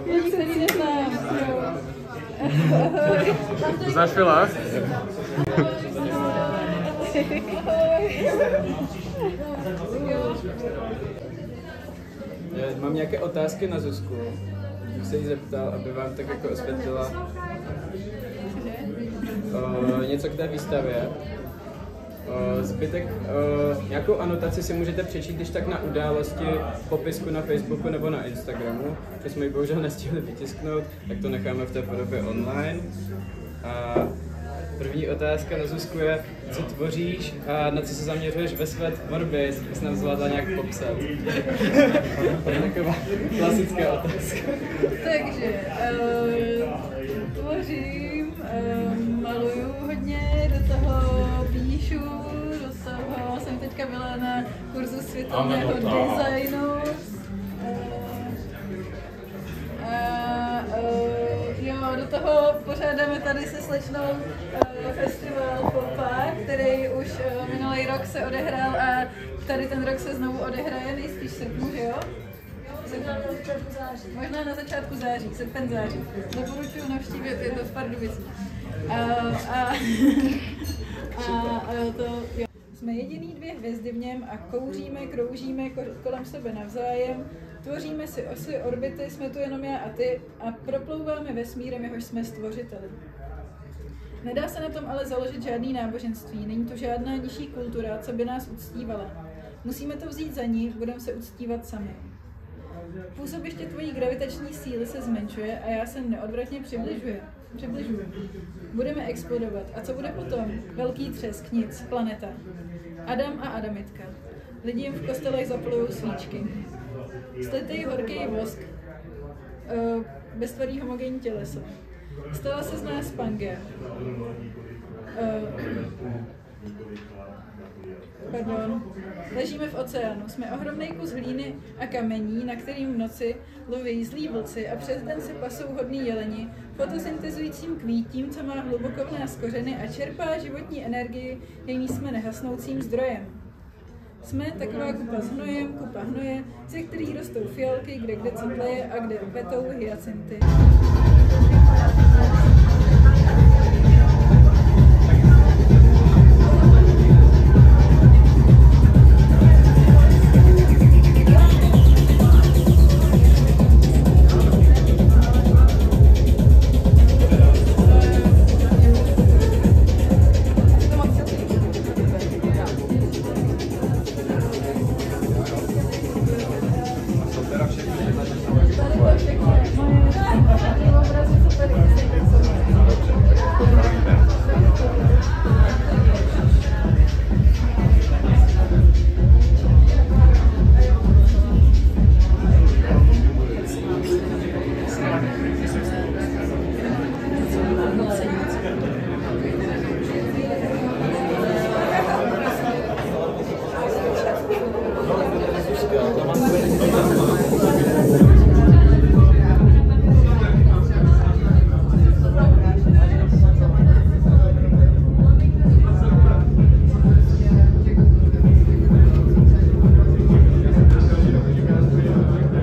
Lidi, který neznám. Znáš Fila? Mám nějaké otázky na Zuzku. Bych se jí zeptal, aby vám tak jako osvětlila něco k té výstavě. Zbytek, nějakou anotaci si můžete přečíst, když tak na události, popisku na Facebooku nebo na Instagramu, že jsme ji bohužel nestihli vytisknout, tak to necháme v té podobě online. A první otázka na Zuzku je, co tvoříš a na co se zaměřuješ ve své tvorbě, jestli bys nám zvládla nějak popsat. Taková klasická otázka. Takže tvořím, maluju hodně, do toho píšu, do toho jsem teďka byla na kurzu světelného designu. Jo, do toho pořádáme tady se slečnou festival Popa, který už minulý rok se odehrál a tady ten rok se znovu odehraje, nejspíš v srpnu, že jo? Možná na začátku září, srpen září. Doporučuji navštívit, je to v Pardubicích. Jo. Jsme jediný 2 hvězdy v něm a kouříme, kroužíme kolem sebe navzájem, tvoříme si osy, orbity, jsme tu jenom já a ty a proplouváme vesmírem, jehož jsme stvořiteli. Nedá se na tom ale založit žádný náboženství, není tu žádná nižší kultura, co by nás uctívala. Musíme to vzít za ní, budeme se uctívat sami. Působiště tvojí gravitační síly se zmenšuje a já se neodvratně přibližuju. Budeme explodovat. A co bude potom? Velký třesk, nic, planeta. Adam a Adamitka. Lidi jim v kostelech zapalujou svíčky. Slitej horký vosk. Beztvarý homogenní těleso. Stala se z nás Pangea. Ležíme v oceánu. Jsme ohromný kus hlíny a kamení, na kterým v noci loví zlí vlci a přes den se pasou hodný jeleni, fotosyntezujícím kvítím, co má hluboko v nás kořeny a čerpá životní energii, její jsme nehasnoucím zdrojem. Jsme taková kupa s hnojem, kupa hnoje, ze kterých rostou fialky, kde citleje a kde kvetou hyacinty.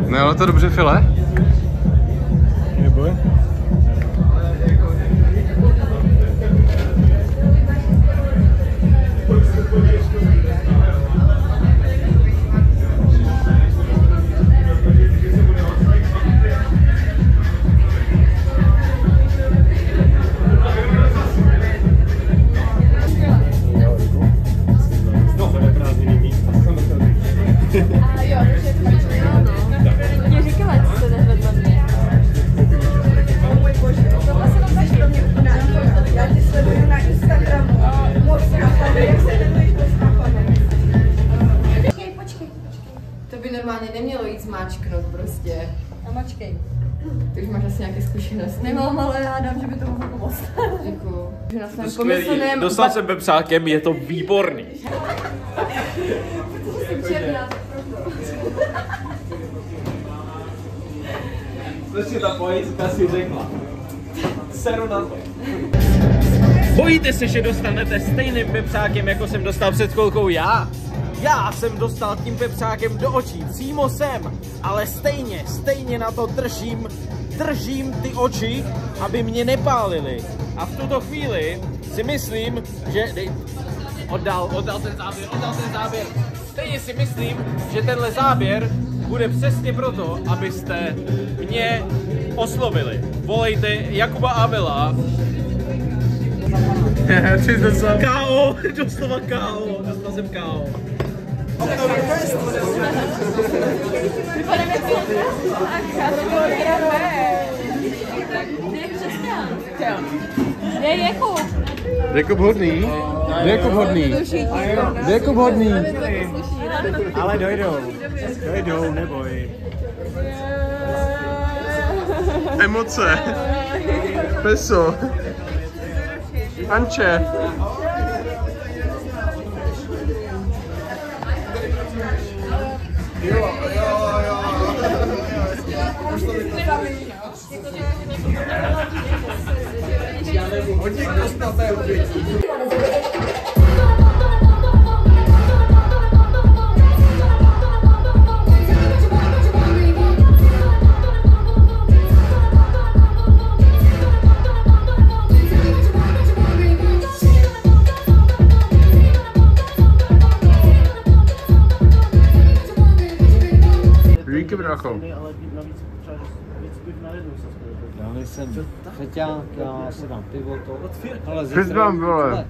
Nejelo to dobře, File? Neboj. Normálně nemělo jít zmáčknout prostě. A mačkej. Ty už máš asi nějaké zkušenosti. Nemám, ale já dám, že by to mohlo pomoct. Děkuju. Že na svém Skvělý. pomyslném... Dostal jsem pepřákem, je to výborný. Jsem černá. Prostě ta pojistka si řekla. Seru na to. Bojíte se, že dostanete stejným pepřákem, jako jsem dostal před chvilkou já? Já jsem dostal tím pepřákem do očí, přímo sem, ale stejně na to držím ty oči, aby mě nepálily. A v tuto chvíli si myslím, že... Oddal ten záběr. Stejně si myslím, že tenhle záběr bude přesně proto, abyste mě oslovili. Volejte Jakuba Abela. KO, doslova KO, dostal jsem KO. Kde je Jakub? Jakub hodný. Jakub hodný. Ale dojdou, neboj. Emoce. Peso. Anče. Díky, brácho. Já nejsem feťák, já si dám pivo, to. Ale Před vám, vole.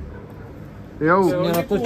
Jo. Mě natočí.